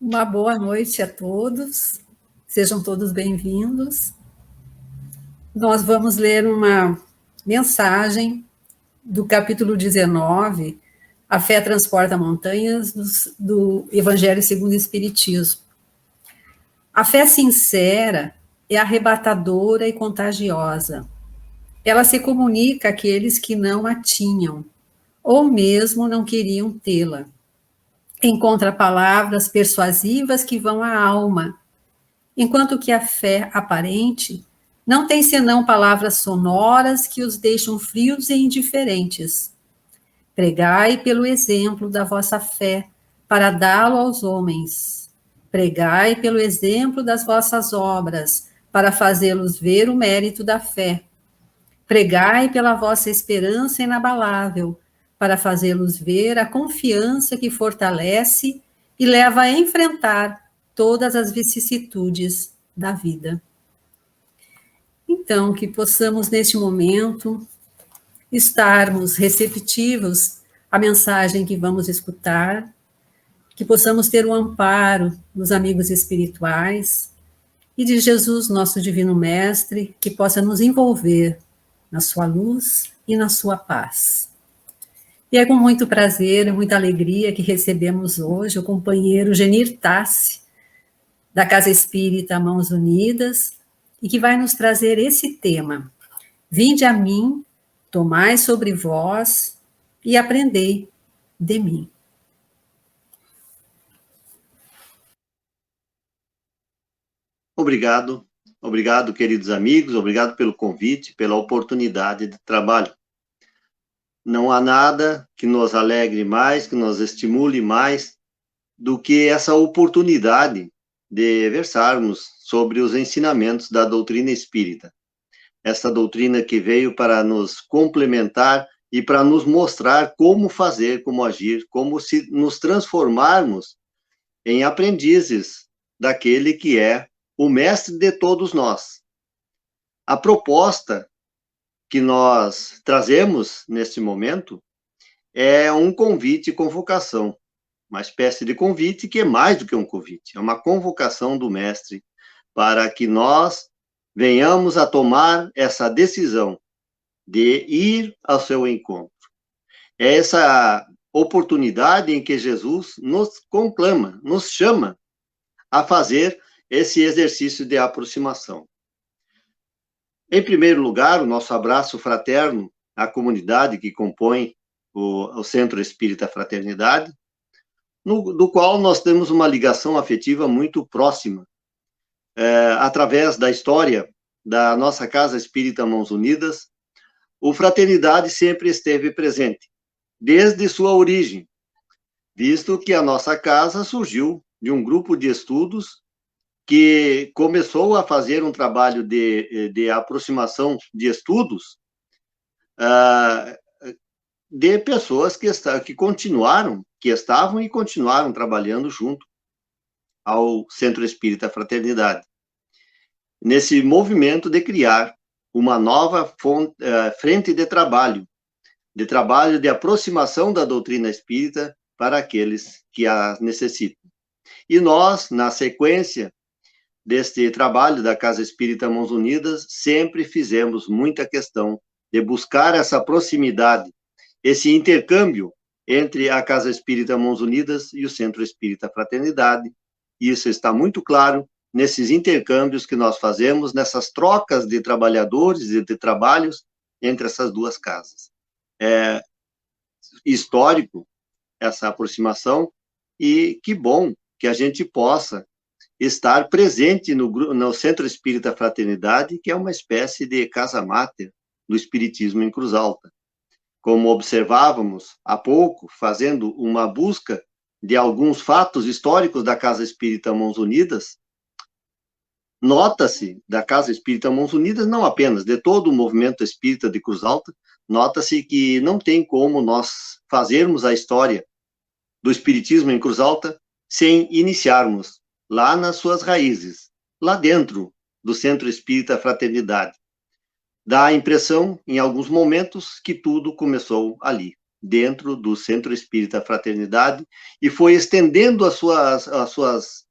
Uma boa noite a todos, sejam todos bem-vindos. Nós vamos ler uma mensagem do capítulo 19, A Fé Transporta Montanhas, do Evangelho segundo o Espiritismo. A fé sincera é arrebatadora e contagiosa. Ela se comunica àqueles que não a tinham, ou mesmo não queriam tê-la. Encontra palavras persuasivas que vão à alma, enquanto que a fé aparente não tem senão palavras sonoras que os deixam frios e indiferentes. Pregai pelo exemplo da vossa fé, para dá-lo aos homens. Pregai pelo exemplo das vossas obras, para fazê-los ver o mérito da fé. Pregai pela vossa esperança inabalável, para fazê-los ver a confiança que fortalece e leva a enfrentar todas as vicissitudes da vida. Então, que possamos, neste momento, estarmos receptivos à mensagem que vamos escutar, que possamos ter o amparo dos amigos espirituais e de Jesus, nosso Divino Mestre, que possa nos envolver na sua luz e na sua paz. E é com muito prazer e muita alegria que recebemos hoje o companheiro Genir Tassi, da Casa Espírita Mãos Unidas, e que vai nos trazer esse tema: Vinde a mim, tomai sobre vós e aprendei de mim. Obrigado, queridos amigos, obrigado pelo convite, pela oportunidade de trabalho. Não há nada que nos alegre mais, que nos estimule mais do que essa oportunidade de versarmos sobre os ensinamentos da doutrina espírita. Essa doutrina que veio para nos complementar e para nos mostrar como fazer, como agir, como se nos transformarmos em aprendizes daquele que é o mestre de todos nós. A proposta que nós trazemos neste momento é um convite e convocação, uma espécie de convite que é mais do que um convite, é uma convocação do mestre para que nós venhamos a tomar essa decisão de ir ao seu encontro. É essa oportunidade em que Jesus nos conclama, nos chama a fazer esse exercício de aproximação. Em primeiro lugar, o nosso abraço fraterno à comunidade que compõe o Centro Espírita Fraternidade, do qual nós temos uma ligação afetiva muito próxima, através da história da nossa Casa Espírita Mãos Unidas. O Fraternidade sempre esteve presente, desde sua origem, visto que a nossa casa surgiu de um grupo de estudos que começou a fazer um trabalho de aproximação de estudos de pessoas que estavam e continuaram trabalhando junto ao Centro Espírita Fraternidade, nesse movimento de criar uma nova frente de trabalho de aproximação da doutrina espírita para aqueles que a necessitam. E nós, na sequência deste trabalho da Casa Espírita Mãos Unidas, sempre fizemos muita questão de buscar essa proximidade, esse intercâmbio entre a Casa Espírita Mãos Unidas e o Centro Espírita Fraternidade. Isso está muito claro nesses intercâmbios que nós fazemos, nessas trocas de trabalhadores e de trabalhos entre essas duas casas. É histórico essa aproximação, e que bom que a gente possa estar presente no Centro Espírita Fraternidade, que é uma espécie de casa máter do Espiritismo em Cruz Alta. Como observávamos há pouco, fazendo uma busca de alguns fatos históricos da Casa Espírita Mãos Unidas, nota-se da Casa Espírita Mãos Unidas, não apenas de todo o movimento espírita de Cruz Alta, nota-se que não tem como nós fazermos a história do Espiritismo em Cruz Alta sem iniciarmos lá nas suas raízes, lá dentro do Centro Espírita Fraternidade. Dá a impressão, em alguns momentos, que tudo começou ali. dentro do Centro Espírita Fraternidade e foi estendendo as suas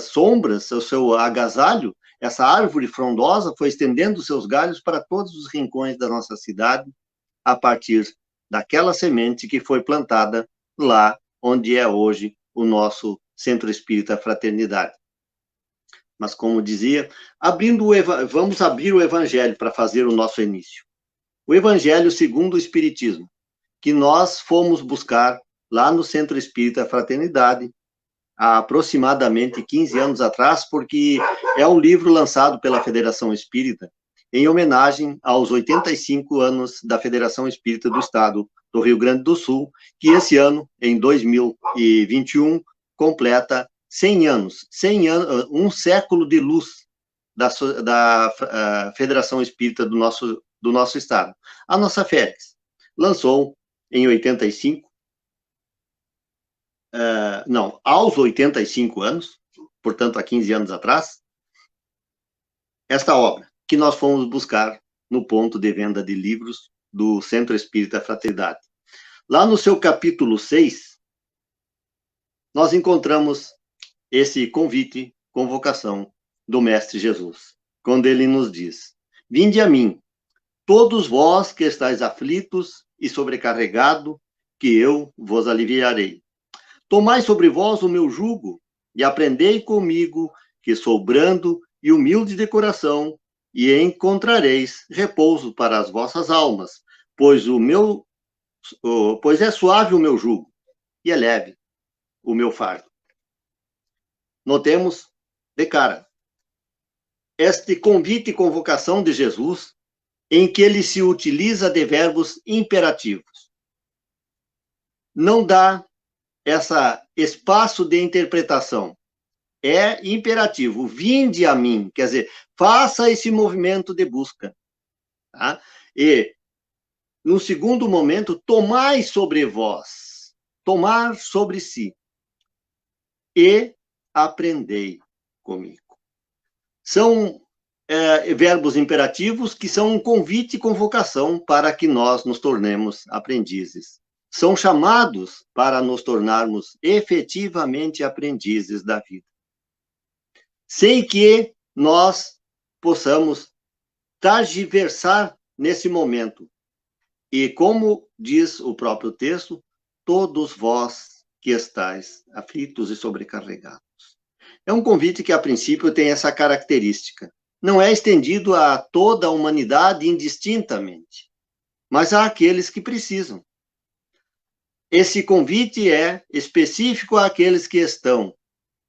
sombras, o seu agasalho, essa árvore frondosa foi estendendo seus galhos para todos os rincões da nossa cidade, a partir daquela semente que foi plantada lá onde é hoje o nosso Centro Espírita Fraternidade. Mas, como dizia, vamos abrir o Evangelho para fazer o nosso início. O Evangelho segundo o Espiritismo, que nós fomos buscar lá no Centro Espírita Fraternidade, há aproximadamente 15 anos atrás, porque é um livro lançado pela Federação Espírita em homenagem aos 85 anos da Federação Espírita do Estado do Rio Grande do Sul, que esse ano, em 2021, completa 100 anos, um século de luz da Federação Espírita do nosso Estado. A nossa FERES lançou em 85, aos 85 anos, portanto, há 15 anos atrás, esta obra, que nós fomos buscar no ponto de venda de livros do Centro Espírita Fraternidade. Lá no seu capítulo 6, nós encontramos esse convite, convocação do Mestre Jesus, quando ele nos diz: vinde a mim, todos vós que estáis aflitos e sobrecarregados, que eu vos aliviarei. Tomai sobre vós o meu jugo e aprendei comigo, que sou brando e humilde de coração, e encontrareis repouso para as vossas almas, pois é suave o meu jugo e é leve o meu fardo. Notemos de cara este convite e convocação de Jesus, em que ele se utiliza de verbos imperativos. Não dá esse espaço de interpretação. É imperativo. Vinde a mim, quer dizer, faça esse movimento de busca. Tá? E, no segundo momento, tomai sobre vós, tomar sobre si, e aprendei comigo. São verbos imperativos que são um convite e convocação para que nós nos tornemos aprendizes. São chamados para nos tornarmos efetivamente aprendizes da vida. Sem que nós possamos tergiversar nesse momento. E como diz o próprio texto, todos vós que estáis aflitos e sobrecarregados. É um convite que, a princípio, tem essa característica. Não é estendido a toda a humanidade indistintamente, mas a aqueles que precisam. Esse convite é específico àqueles que estão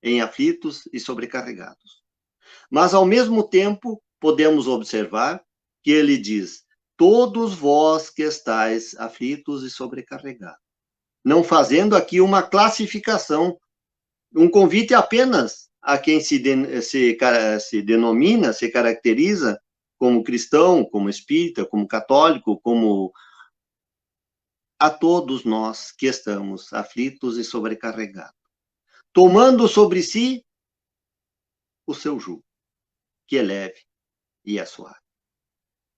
em aflitos e sobrecarregados. Mas, ao mesmo tempo, podemos observar que ele diz: todos vós que estáis aflitos e sobrecarregados. Não fazendo aqui uma classificação, um convite apenas a quem se denomina, se caracteriza como cristão, como espírita, como católico, como a todos nós que estamos aflitos e sobrecarregados, tomando sobre si o seu jugo, que é leve e é suave.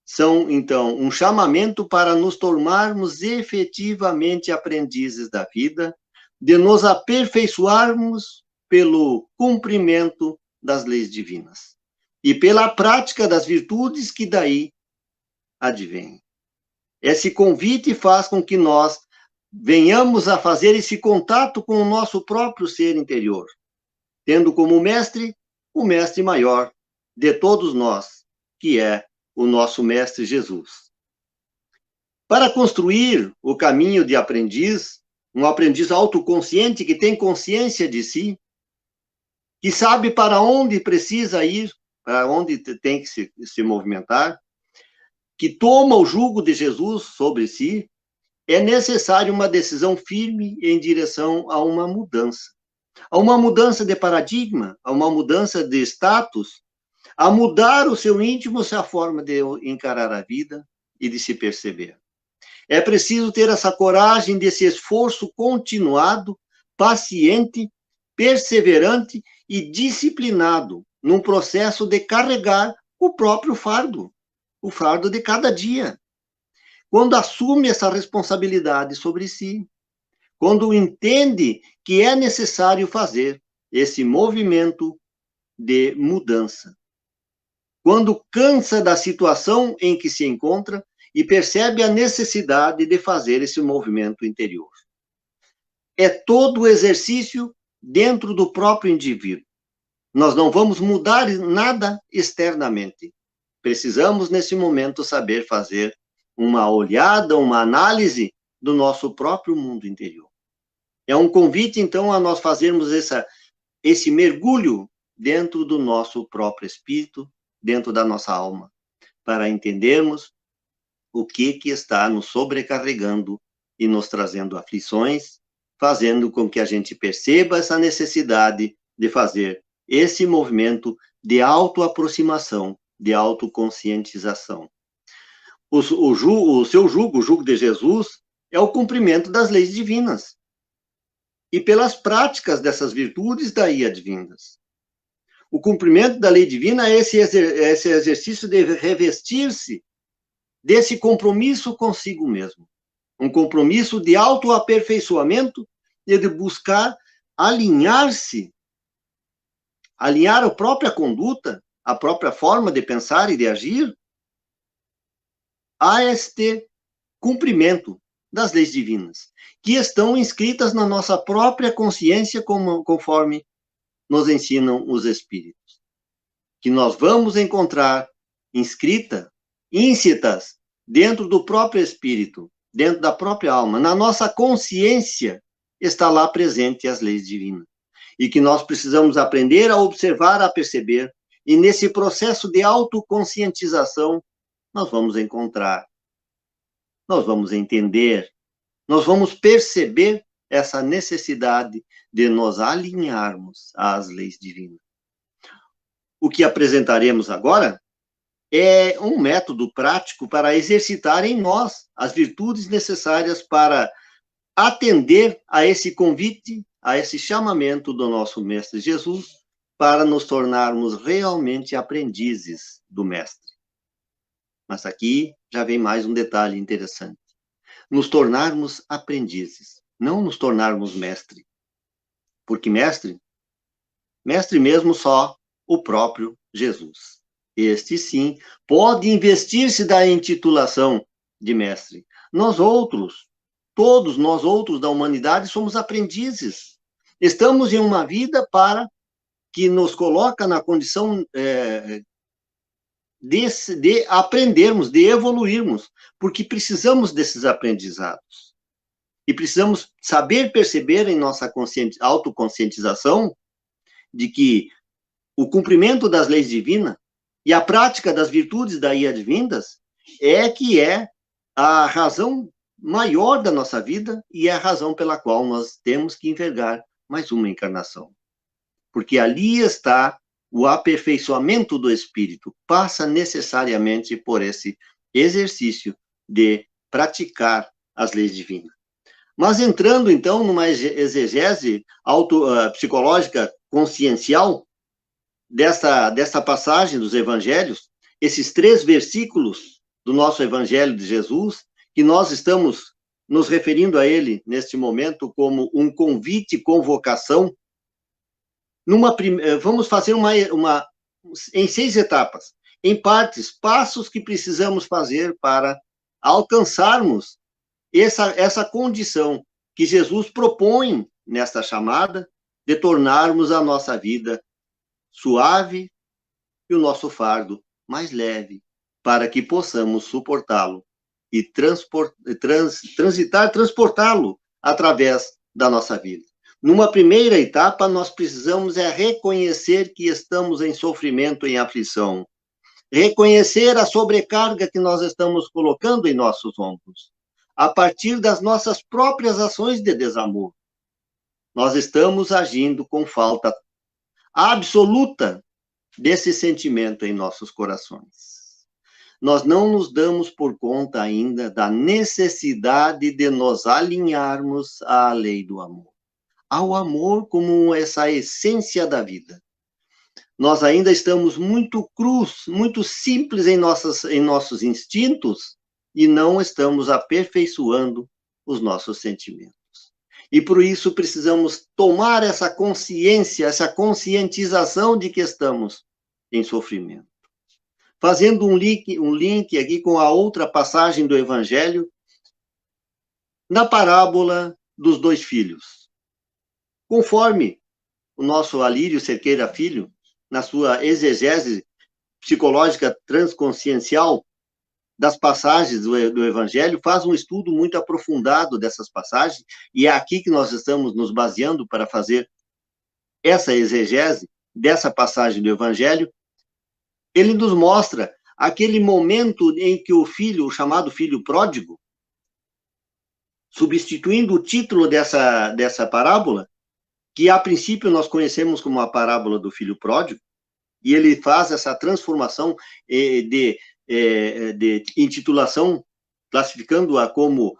São, então, um chamamento para nos tornarmos efetivamente aprendizes da vida, de nos aperfeiçoarmos pelo cumprimento das leis divinas e pela prática das virtudes que daí advêm. Esse convite faz com que nós venhamos a fazer esse contato com o nosso próprio ser interior, tendo como mestre o mestre maior de todos nós, que é o nosso mestre Jesus. Para construir o caminho de aprendiz, um aprendiz autoconsciente que tem consciência de si, que sabe para onde precisa ir, para onde tem que se movimentar, que toma o jugo de Jesus sobre si, é necessário uma decisão firme em direção a uma mudança de paradigma, a uma mudança de status, a mudar o seu íntimo, a forma de encarar a vida e de se perceber. É preciso ter essa coragem desse esforço continuado, paciente, perseverante e disciplinado num processo de carregar o próprio fardo, o fardo de cada dia. quando assume essa responsabilidade sobre si, quando entende que é necessário fazer esse movimento de mudança, quando cansa da situação em que se encontra e percebe a necessidade de fazer esse movimento interior. É todo o exercício dentro do próprio indivíduo. Nós não vamos mudar nada externamente. Precisamos, nesse momento, saber fazer uma olhada, uma análise do nosso próprio mundo interior. É um convite, então, a nós fazermos esse mergulho dentro do nosso próprio espírito, dentro da nossa alma, para entendermos o que está nos sobrecarregando e nos trazendo aflições, fazendo com que a gente perceba essa necessidade de fazer esse movimento de autoaproximação, de autoconscientização. O seu jugo, o jugo de Jesus, é o cumprimento das leis divinas. E pelas práticas dessas virtudes daí advindas. O cumprimento da lei divina é esse exercício de revestir-se desse compromisso consigo mesmo. Um compromisso de autoaperfeiçoamento e de buscar alinhar-se, alinhar a própria conduta, a própria forma de pensar e de agir a este cumprimento das leis divinas, que estão inscritas na nossa própria consciência, conforme nos ensinam os Espíritos. Que nós vamos encontrar íncitas, dentro do próprio Espírito, dentro da própria alma, na nossa consciência, está lá presente as leis divinas. E que nós precisamos aprender a observar, a perceber, e nesse processo de autoconscientização, nós vamos encontrar, nós vamos entender, nós vamos perceber essa necessidade de nos alinharmos às leis divinas. O que apresentaremos agora é um método prático para exercitar em nós as virtudes necessárias para atender a esse convite, a esse chamamento do nosso Mestre Jesus, para nos tornarmos realmente aprendizes do Mestre. Mas aqui já vem mais um detalhe interessante. Nos tornarmos aprendizes, não nos tornarmos mestre. Porque mestre mesmo só o próprio Jesus. Este, sim, pode investir-se da intitulação de mestre. Nós outros, todos nós outros da humanidade, somos aprendizes. Estamos em uma vida que nos coloca na condição de aprendermos, de evoluirmos, porque precisamos desses aprendizados. E precisamos saber perceber em nossa autoconscientização de que o cumprimento das leis divinas e a prática das virtudes daí advindas é a razão maior da nossa vida e é a razão pela qual nós temos que envergar mais uma encarnação. Porque ali está o aperfeiçoamento do espírito, passa necessariamente por esse exercício de praticar as leis divinas. Mas entrando, então, numa exegese psicológica consciencial dessa passagem dos evangelhos, esses 3 versículos do nosso evangelho de Jesus, que nós estamos nos referindo a ele neste momento como um convite, convocação, vamos fazer em 6 etapas, em partes, passos que precisamos fazer para alcançarmos essa condição que Jesus propõe nesta chamada de tornarmos a nossa vida suave e o nosso fardo mais leve, para que possamos suportá-lo e transportá-lo através da nossa vida. Numa primeira etapa, nós precisamos reconhecer que estamos em sofrimento, em aflição. Reconhecer a sobrecarga que nós estamos colocando em nossos ombros, a partir das nossas próprias ações de desamor. Nós estamos agindo com falta absoluta desse sentimento em nossos corações. Nós não nos damos por conta ainda da necessidade de nos alinharmos à lei do amor, ao amor como essa essência da vida. Nós ainda estamos muito crus, muito simples em nossos instintos, e não estamos aperfeiçoando os nossos sentimentos. E por isso precisamos tomar essa consciência, essa conscientização de que estamos em sofrimento. Fazendo um link aqui com a outra passagem do Evangelho, na parábola dos 2 filhos. Conforme o nosso Alírio Cerqueira Filho, na sua exegese psicológica transconsciencial das passagens do Evangelho, faz um estudo muito aprofundado dessas passagens, e é aqui que nós estamos nos baseando para fazer essa exegese dessa passagem do Evangelho. Ele nos mostra aquele momento em que o filho, o chamado filho pródigo, substituindo o título dessa parábola, que a princípio nós conhecemos como a parábola do filho pródigo, e ele faz essa transformação de intitulação, classificando-a como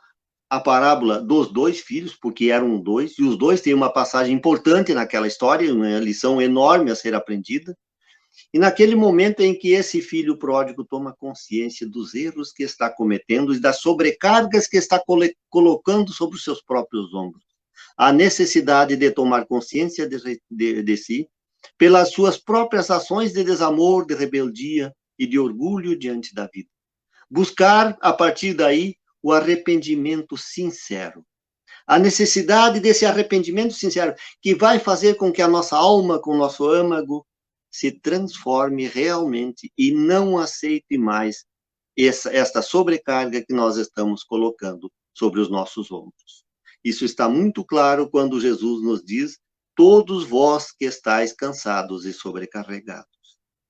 a parábola dos 2 filhos, porque eram 2, e os 2 têm uma passagem importante naquela história, uma lição enorme a ser aprendida. E naquele momento em que esse filho pródigo toma consciência dos erros que está cometendo e das sobrecargas que está colocando sobre os seus próprios ombros, a necessidade de tomar consciência de si, pelas suas próprias ações de desamor, de rebeldia e de orgulho diante da vida. Buscar, a partir daí, o arrependimento sincero. A necessidade desse arrependimento sincero, que vai fazer com que a nossa alma, com o nosso âmago, se transforme realmente e não aceite mais esta sobrecarga que nós estamos colocando sobre os nossos ombros. Isso está muito claro quando Jesus nos diz: todos vós que estáis cansados e sobrecarregados.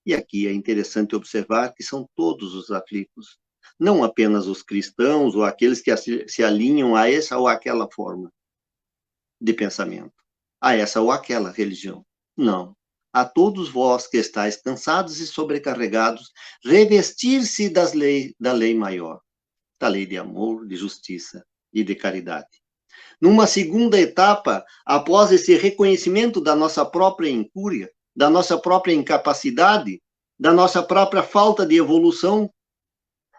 E aqui é interessante observar que são todos os aflitos, não apenas os cristãos ou aqueles que se alinham a essa ou aquela forma de pensamento, a essa ou aquela religião. Não. A todos vós que estáis cansados e sobrecarregados, revestir-se da lei maior, da lei de amor, de justiça e de caridade. Numa segunda etapa, após esse reconhecimento da nossa própria incúria, da nossa própria incapacidade, da nossa própria falta de evolução,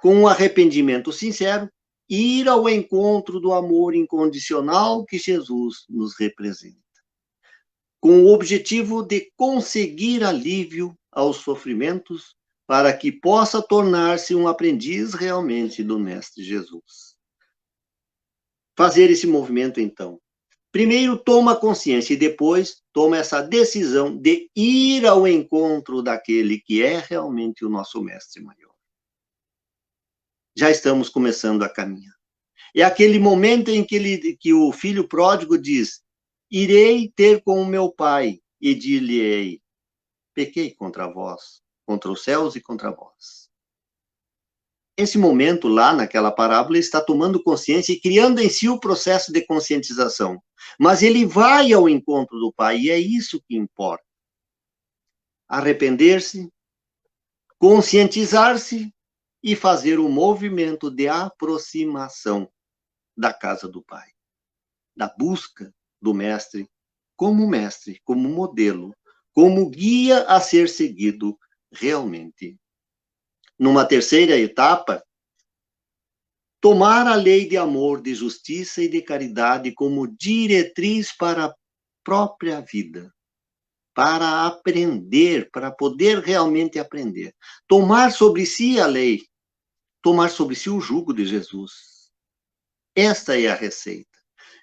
com um arrependimento sincero, ir ao encontro do amor incondicional que Jesus nos representa, com o objetivo de conseguir alívio aos sofrimentos, para que possa tornar-se um aprendiz realmente do Mestre Jesus. Fazer esse movimento, então. Primeiro, toma consciência e depois toma essa decisão de ir ao encontro daquele que é realmente o nosso Mestre maior. Já estamos começando a caminhar. É aquele momento em que o filho pródigo diz: irei ter com o meu pai e dir-lhe-ei: pequei contra vós, contra os céus e contra vós. Esse momento, lá naquela parábola, ele está tomando consciência e criando em si o processo de conscientização. Mas ele vai ao encontro do pai, e é isso que importa. Arrepender-se, conscientizar-se e fazer o movimento de aproximação da casa do pai, da busca do mestre, como modelo, como guia a ser seguido realmente. Numa terceira etapa, tomar a lei de amor, de justiça e de caridade como diretriz para a própria vida, para aprender, para poder realmente aprender. Tomar sobre si a lei, tomar sobre si o jugo de Jesus. Esta é a receita.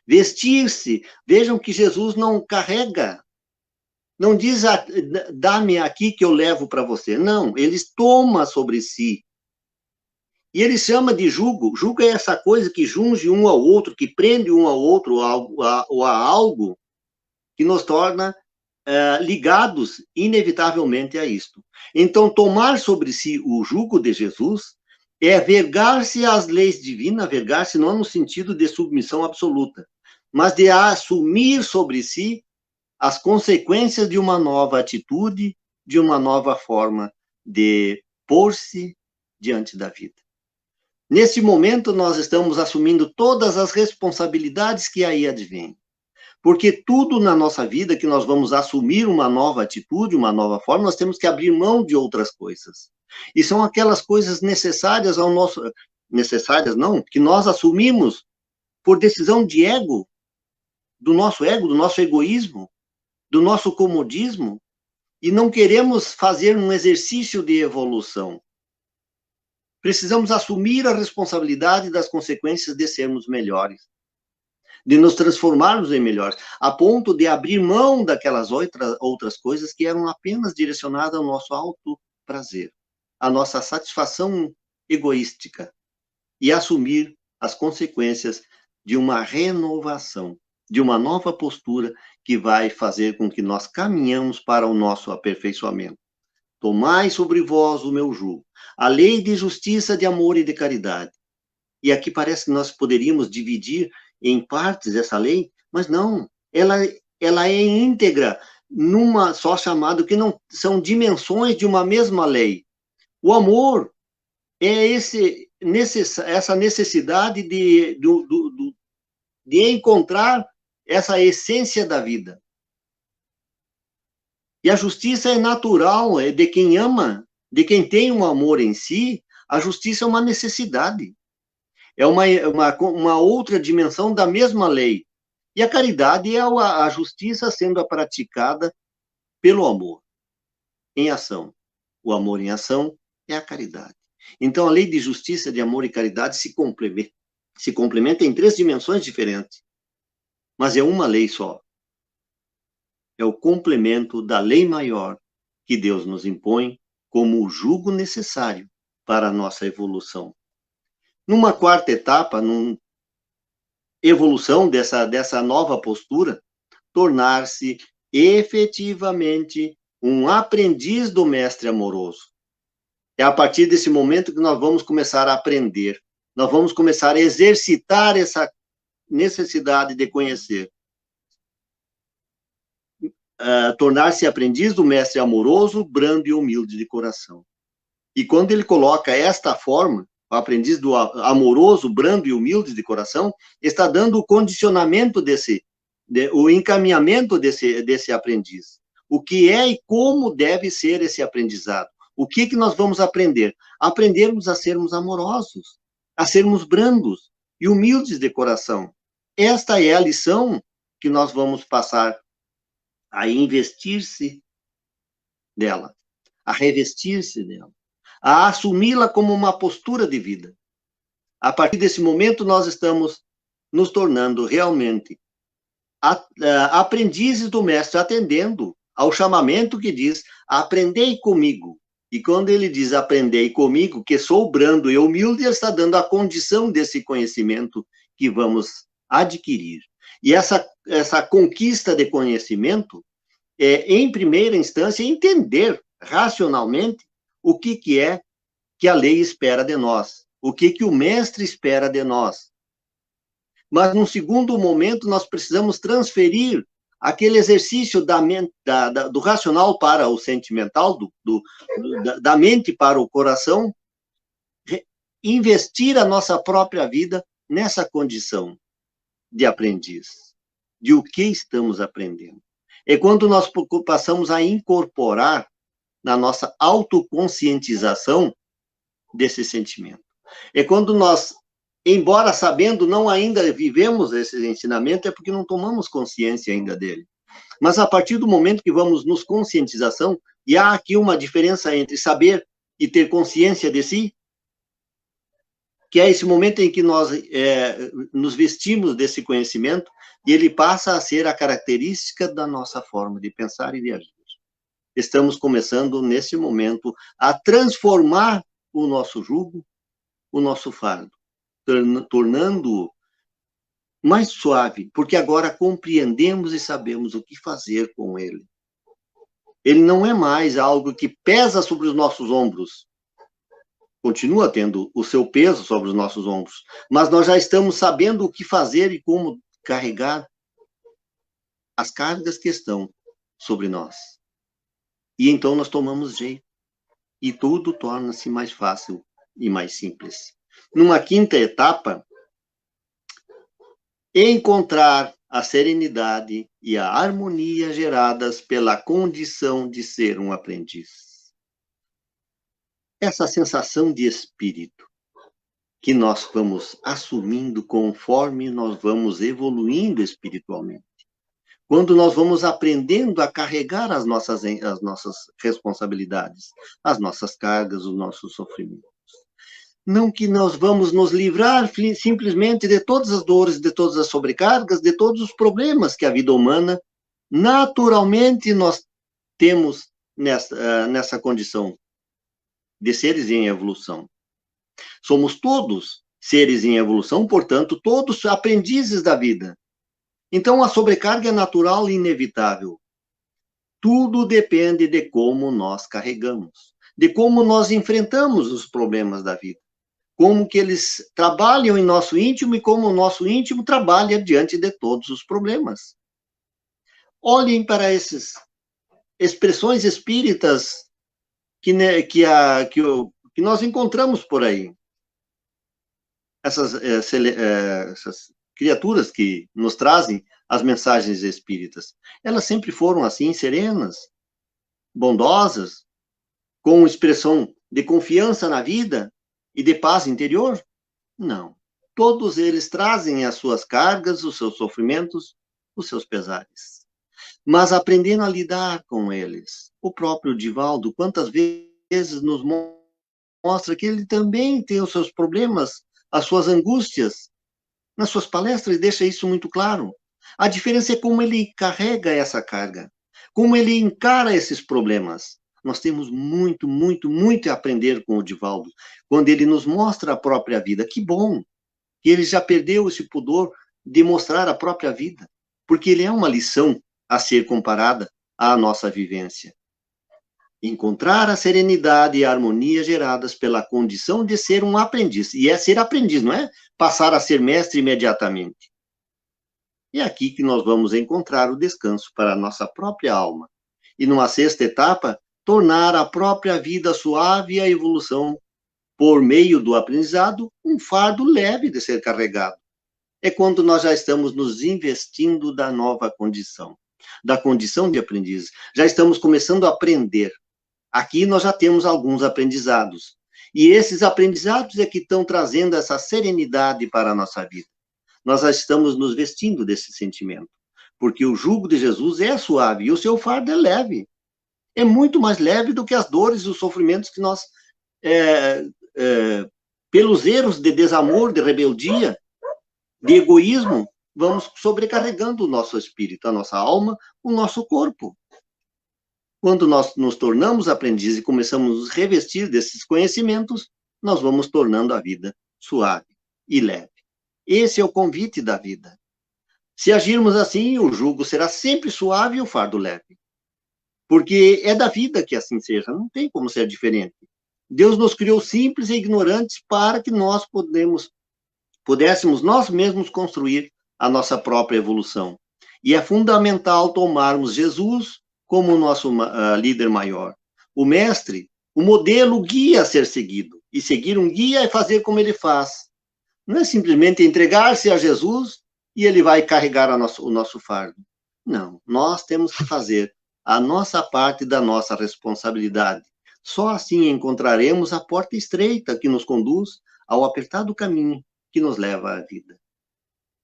Vestir-se, vejam que Jesus não carrega, não diz, dá-me aqui que eu levo para você. Não, ele toma sobre si. E ele chama de jugo. Jugo é essa coisa que junge um ao outro, que prende um ao outro, ou a algo que nos torna ligados inevitavelmente a isto. Então, tomar sobre si o jugo de Jesus é vergar-se às leis divinas, vergar-se não no sentido de submissão absoluta, mas de assumir sobre si as consequências de uma nova atitude, de uma nova forma de pôr-se diante da vida. Nesse momento, nós estamos assumindo todas as responsabilidades que aí advêm. Porque tudo na nossa vida que nós vamos assumir uma nova atitude, uma nova forma, nós temos que abrir mão de outras coisas. E são aquelas coisas necessárias ao nosso, necessárias, não, que nós assumimos por decisão de ego, do nosso egoísmo, do nosso comodismo, e não queremos fazer um exercício de evolução. Precisamos assumir a responsabilidade das consequências de sermos melhores, de nos transformarmos em melhores, a ponto de abrir mão daquelas outras coisas que eram apenas direcionadas ao nosso alto prazer, à nossa satisfação egoística, e assumir as consequências de uma renovação, de uma nova postura que vai fazer com que nós caminhamos para o nosso aperfeiçoamento. Tomai sobre vós o meu jugo, a lei de justiça, de amor e de caridade. E aqui parece que nós poderíamos dividir em partes essa lei, mas não, ela é íntegra, numa só chamada, que não são dimensões de uma mesma lei. O amor é essa necessidade de encontrar essa essência da vida. E a justiça é natural, é de quem ama, de quem tem um amor em si. A justiça é uma necessidade. É uma outra dimensão da mesma lei. E a caridade é a justiça sendo praticada pelo amor, em ação. O amor em ação é a caridade. Então, a lei de justiça, de amor e caridade se complementa em 3 dimensões diferentes. Mas é uma lei só. É o complemento da lei maior que Deus nos impõe como o jugo necessário para a nossa evolução. Numa quarta etapa, evolução dessa nova postura, tornar-se efetivamente um aprendiz do mestre amoroso. É a partir desse momento que nós vamos começar a aprender, nós vamos começar a exercitar essa necessidade de conhecer. Tornar-se aprendiz do mestre amoroso, brando e humilde de coração. E quando ele coloca esta forma, o aprendiz do amoroso, brando e humilde de coração, está dando o condicionamento o encaminhamento desse aprendiz. O que é e como deve ser esse aprendizado. O que nós vamos aprender? Aprendermos a sermos amorosos, a sermos brandos e humildes de coração. Esta é a lição que nós vamos passar a investir-se dela, a revestir-se dela, a assumi-la como uma postura de vida. A partir desse momento, nós estamos nos tornando realmente aprendizes do mestre, atendendo ao chamamento que diz: aprendei comigo. E quando ele diz aprendei comigo, que sou brando e humilde, ele está dando a condição desse conhecimento que vamos adquirir. E essa conquista de conhecimento é, em primeira instância, entender racionalmente o que é que a lei espera de nós, o que o mestre espera de nós. Mas, num segundo momento, nós precisamos transferir aquele exercício do racional para o sentimental, da mente para o coração, investir a nossa própria vida nessa condição de aprendiz, de o que estamos aprendendo. É quando nós passamos a incorporar na nossa autoconscientização desse sentimento. É quando nós, embora sabendo, não ainda vivemos esse ensinamento, é porque não tomamos consciência ainda dele. Mas a partir do momento que vamos nos conscientização, e há aqui uma diferença entre saber e ter consciência de si, que é esse momento em que nós nos vestimos desse conhecimento, e ele passa a ser a característica da nossa forma de pensar e de agir. Estamos começando, nesse momento, a transformar o nosso jugo, o nosso fardo, tornando-o mais suave, porque agora compreendemos e sabemos o que fazer com ele. Ele não é mais algo que pesa sobre os nossos ombros. Continua tendo o seu peso sobre os nossos ombros, mas nós já estamos sabendo o que fazer e como carregar as cargas que estão sobre nós. E então nós tomamos jeito. E tudo torna-se mais fácil e mais simples. Numa quinta etapa, encontrar a serenidade e a harmonia geradas pela condição de ser um aprendiz. Essa sensação de espírito, que nós vamos assumindo conforme nós vamos evoluindo espiritualmente. Quando nós vamos aprendendo a carregar as nossas responsabilidades, as nossas cargas, os nossos sofrimentos. Não que nós vamos nos livrar simplesmente de todas as dores, de todas as sobrecargas, de todos os problemas que a vida humana, naturalmente, nós temos nessa condição de seres em evolução. Somos todos seres em evolução, portanto, todos aprendizes da vida. Então, a sobrecarga é natural e inevitável. Tudo depende de como nós carregamos, de como nós enfrentamos os problemas da vida, como que eles trabalham em nosso íntimo e como o nosso íntimo trabalha diante de todos os problemas. Olhem para essas expressões espíritas que nós encontramos por aí. Essas criaturas que nos trazem as mensagens espíritas. Elas sempre foram assim, serenas, bondosas, com expressão de confiança na vida e de paz interior? Não. Todos eles trazem as suas cargas, os seus sofrimentos, os seus pesares. Mas aprendendo a lidar com eles. O próprio Divaldo, quantas vezes nos mostra que ele também tem os seus problemas, as suas angústias. Nas suas palestras, deixa isso muito claro. A diferença é como ele carrega essa carga, como ele encara esses problemas. Nós temos muito, muito, muito a aprender com o Divaldo, quando ele nos mostra a própria vida. Que bom que ele já perdeu esse pudor de mostrar a própria vida, porque ele é uma lição a ser comparada à nossa vivência. Encontrar a serenidade e a harmonia geradas pela condição de ser um aprendiz. E é ser aprendiz, não é passar a ser mestre imediatamente. É aqui que nós vamos encontrar o descanso para a nossa própria alma. E numa sexta etapa, tornar a própria vida suave e a evolução, por meio do aprendizado, um fardo leve de ser carregado. É quando nós já estamos nos investindo da nova condição, da condição de aprendiz. Já estamos começando a aprender. Aqui nós já temos alguns aprendizados. E esses aprendizados é que estão trazendo essa serenidade para a nossa vida. Nós já estamos nos vestindo desse sentimento. Porque o jugo de Jesus é suave e o seu fardo é leve. É muito mais leve do que as dores e os sofrimentos que nós, pelos erros de desamor, de rebeldia, de egoísmo, vamos sobrecarregando o nosso espírito, a nossa alma, o nosso corpo. Quando nós nos tornamos aprendizes e começamos a nos revestir desses conhecimentos, nós vamos tornando a vida suave e leve. Esse é o convite da vida. Se agirmos assim, o jugo será sempre suave e o fardo leve. Porque é da vida que assim seja, não tem como ser diferente. Deus nos criou simples e ignorantes para que nós pudéssemos nós mesmos construir a nossa própria evolução. E é fundamental tomarmos Jesus como o nosso líder maior. O mestre, o modelo, o guia a ser seguido. E seguir um guia é fazer como ele faz. Não é simplesmente entregar-se a Jesus e ele vai carregar o nosso fardo. Não, nós temos que fazer a nossa parte da nossa responsabilidade. Só assim encontraremos a porta estreita que nos conduz ao apertado caminho que nos leva à vida.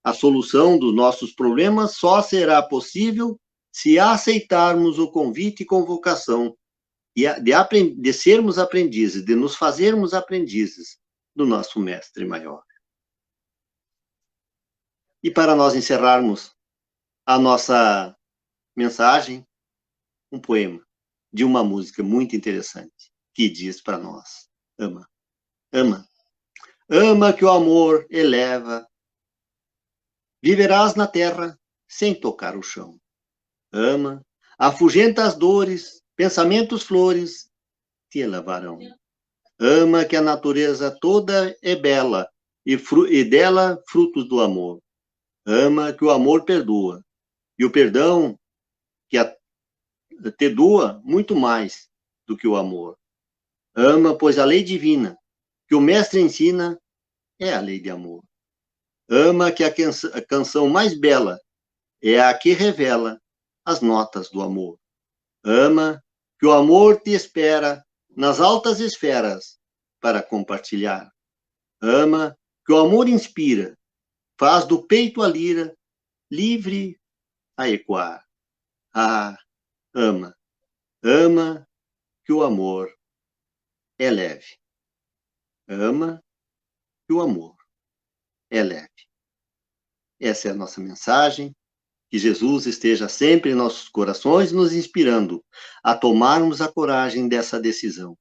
A solução dos nossos problemas só será possível se aceitarmos o convite e convocação de sermos aprendizes, de nos fazermos aprendizes do nosso mestre maior. E para nós encerrarmos a nossa mensagem, um poema de uma música muito interessante, que diz para nós: ama, ama, ama que o amor eleva, viverás na terra sem tocar o chão. Ama, afugenta as dores, pensamentos flores te elevarão. Ama que a natureza toda é bela e dela frutos do amor. Ama que o amor perdoa e o perdão que te doa muito mais do que o amor. Ama, pois a lei divina que o mestre ensina é a lei de amor. Ama que a canção mais bela é a que revela as notas do amor. Ama que o amor te espera nas altas esferas para compartilhar. Ama, que o amor inspira, faz do peito a lira, livre a ecoar. Ah, ama, ama, que o amor é leve. Ama, que o amor é leve. Essa é a nossa mensagem. Que Jesus esteja sempre em nossos corações, nos inspirando a tomarmos a coragem dessa decisão,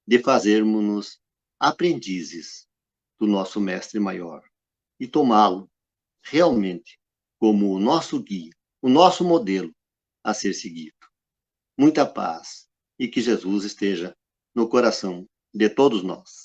de fazermos-nos aprendizes do nosso Mestre Maior e tomá-lo realmente como o nosso guia, o nosso modelo a ser seguido. Muita paz e que Jesus esteja no coração de todos nós.